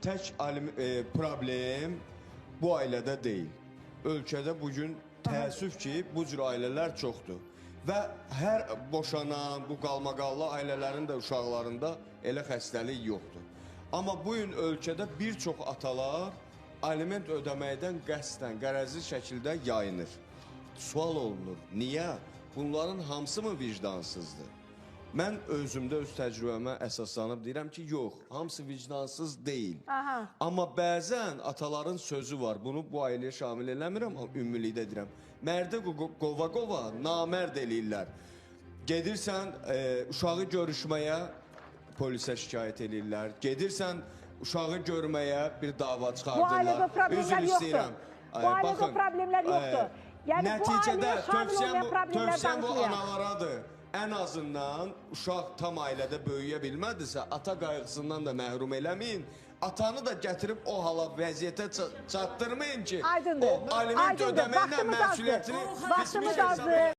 tək problem bu ailədə deyil. Ölkədə bugün təəssüf ki, bu cür ailələr çoxdur. Və hər boşanan, bu qalmaqallı ailələrin də uşaqlarında elə xəstəlik yoxdur. Amma bugün ölkədə bir çox atalar aliment ödəməkdən qəsdən, qərəzli şəkildə yayınır. Sual olunur, niyə? Bunların hamısı mı vicdansızdır? Mən özümdə, öz təcrübəmə əsaslanıb deyirəm ki, yox, hamısı vicdansız deyil. Aha. Amma bəzən ataların sözü var, bunu bu ailəyə şamil eləmirəm, amma ümumilikdə deyirəm. Mərdə qova-qova namərd eləyirlər. Gedirsən uşağı görüşməyə, polisə şikayət eləyirlər. Gedirsən uşağı görməyə bir dava çıxardırlar. Bu ailədə problemlər yoxdur. Bu ailədə problemlər yoxdur. Yəni bu ailəyə şamil olmayan problemlər tövsiyəm bu danışmayaq. analaradır. Ən azından uşaq tam ailədə böyüyə bilmədisə, ata qayğısından da məhrum eləməyin. Atanı da gətirib o hala vəziyyətə çatdırmayın ki, Aydındır. o aliment ödəməklə məsuliyyətini Vaxtımız azdır.